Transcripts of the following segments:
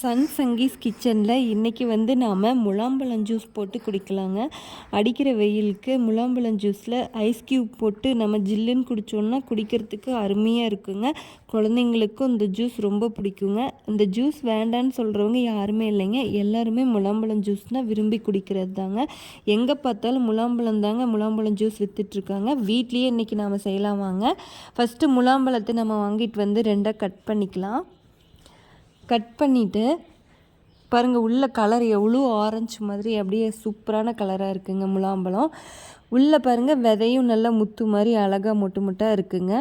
Sun Sanghis கிச்சனில் இன்றைக்கி நாம் முலாம்பழம் ஜூஸ் போட்டு குடிக்கலாங்க. அடிக்கிற வெயிலுக்கு முலாம்பழம் ஜூஸில் ஐஸ் க்யூப் போட்டு நம்ம ஜில்லுன்னு குடித்தோன்னா குடிக்கிறதுக்கு அருமையாக இருக்குங்க. குழந்தைங்களுக்கும் இந்த ஜூஸ் ரொம்ப பிடிக்குங்க. இந்த ஜூஸ் வேண்டான்னு சொல்கிறவங்க யாருமே இல்லைங்க. எல்லாருமே முலாம்பழம் ஜூஸ்னால் விரும்பி குடிக்கிறது தாங்க. எங்கே பார்த்தாலும் முலாம்பழம் ஜூஸ் விற்றுட்ருக்காங்க. வீட்லேயே இன்றைக்கி நாம் செய்யலாம் வாங்க. ஃபஸ்ட்டு முலாம்பழத்தை நம்ம வாங்கிட்டு வந்து ரெண்டாக கட் பண்ணிக்கலாம். கட் பண்ணிவிட்டு பாருங்கள், உள்ள கலர் எவ்வளோ ஆரஞ்சு மாதிரி அப்படியே சூப்பரான கலராக இருக்குங்க. முலாம்பழம் உள்ளே பாருங்கள், விதையும் நல்லா முத்து மாதிரி அழகாக மொட்டு முட்டாக இருக்குங்க.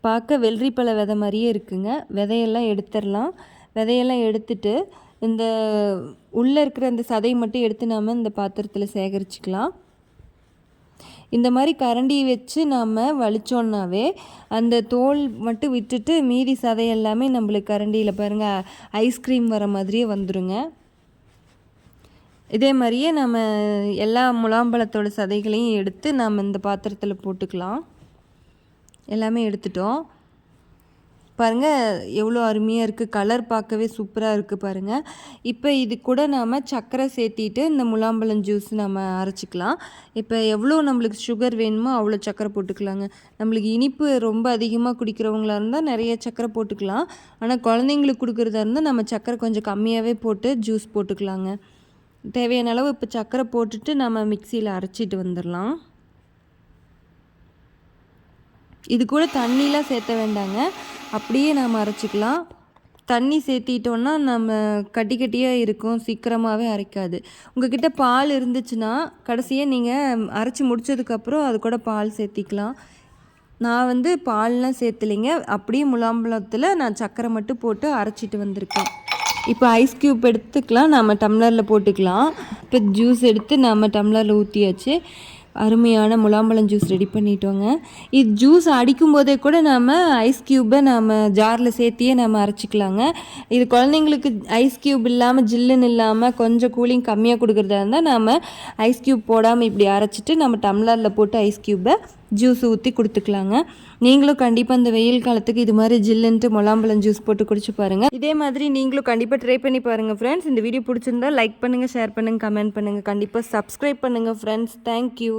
பார்க்க வெள்ளரிப்பழ விதை மாதிரியே இருக்குங்க. விதையெல்லாம் எடுத்துடலாம். விதையெல்லாம் எடுத்துட்டு இந்த உள்ளே இருக்கிற அந்த சதையை மட்டும் எடுத்து நாம் இந்த பாத்திரத்தில் சேகரிச்சுக்கலாம். இந்த மாதிரி கரண்டி வச்சு நாம் வலிச்சோன்னாவே அந்த தோல் மட்டும் விட்டுட்டு மீதி சதை எல்லாமே நம்மளுக்கு கரண்டியில் பாருங்கள் ஐஸ்கிரீம் வர மாதிரியே வந்துடுங்க. இதே மாதிரியே நம்ம எல்லா முலாம்பழத்தோட சதைகளையும் எடுத்து நாம் இந்த பாத்திரத்தில் போட்டுக்கலாம். எல்லாமே எடுத்துட்டோம். பாருங்கள் எவ்வளோ அருமையாக இருக்குது. கலர் பார்க்கவே சூப்பராக இருக்குது பாருங்கள். இப்போ இது கூட நாம் சர்க்கரை சேர்த்திட்டு இந்த முலாம்பழம் ஜூஸ் நம்ம அரைச்சிக்கலாம். இப்போ எவ்வளோ நம்மளுக்கு சுகர் வேணுமோ அவ்வளோ சர்க்கரை போட்டுக்கலாங்க. நம்மளுக்கு இனிப்பு ரொம்ப அதிகமாக குடிக்கிறவங்களா இருந்தால் நிறைய சர்க்கரை போட்டுக்கலாம். ஆனால் குழந்தைங்களுக்கு கொடுக்குறதா இருந்தால் நம்ம சர்க்கரை கொஞ்சம் கம்மியாகவே போட்டு ஜூஸ் போட்டுக்கலாங்க. தேவையான அளவு இப்போ சர்க்கரை போட்டுட்டு நம்ம மிக்சியில் அரைச்சிட்டு வந்துடலாம். இது கூட தண்ணிலாம் சேர்த்த வேண்டாங்க, அப்படியே நாம் அரைச்சிக்கலாம். தண்ணி சேர்த்திட்டோன்னா நம்ம கட்டி கட்டியாக இருக்கும், சீக்கிரமாகவே அரைக்காது. உங்கள்கிட்ட பால் இருந்துச்சுன்னா கடைசியாக நீங்கள் அரைச்சி முடித்ததுக்கப்புறம் அது கூட பால் சேர்த்திக்கலாம். நான் பால்லாம் சேர்த்துலைங்க, அப்படியே முலாம்பழத்தில் நான் சர்க்கரை மட்டும் போட்டு அரைச்சிட்டு வந்திருக்கேன். இப்போ ஐஸ் க்யூப் எடுத்துக்கலாம், நம்ம டம்ளரில் போட்டுக்கலாம். இப்போ ஜூஸ் எடுத்து நம்ம டம்ளரில் ஊற்றியாச்சு. அருமையான முலாம்பழம் ஜூஸ் ரெடி பண்ணிட்டோங்க. இது ஜூஸ் அடிக்கும் போதே கூட நாம் ஐஸ் க்யூப்பை நம்ம ஜாரில் சேர்த்தியே நம்ம அரைச்சிக்கலாங்க. இது குழந்தைங்களுக்கு ஐஸ் க்யூப் இல்லாமல் ஜில்லுன்னு இல்லாமல் கொஞ்சம் கூலிங் கம்மியாக கொடுக்குறதா இருந்தால் நாம் ஐஸ் க்யூப் போடாமல் இப்படி அரைச்சிட்டு நம்ம டம்ளரில் போட்டு ஐஸ் க்யூப்பை ஜூஸ் ஊற்றி கொடுத்துக்கலாங்க. நீங்களும் கண்டிப்பாக இந்த வெயில் காலத்துக்கு இது மாதிரி ஜில்லுன்ட்டு முலாம்பழம் ஜூஸ் போட்டு குடிச்சு பாருங்கள். இதே மாதிரி நீங்களும் கண்டிப்பாக ட்ரை பண்ணி பாருங்கள் ஃப்ரெண்ட்ஸ். இந்த வீடியோ பிடிச்சிருந்தா லைக் பண்ணுங்கள், ஷேர் பண்ணுங்கள், கமெண்ட் பண்ணுங்கள். கண்டிப்பாக சப்ஸ்கிரைப் பண்ணுங்கள் ஃப்ரெண்ட்ஸ். தேங்க்யூ.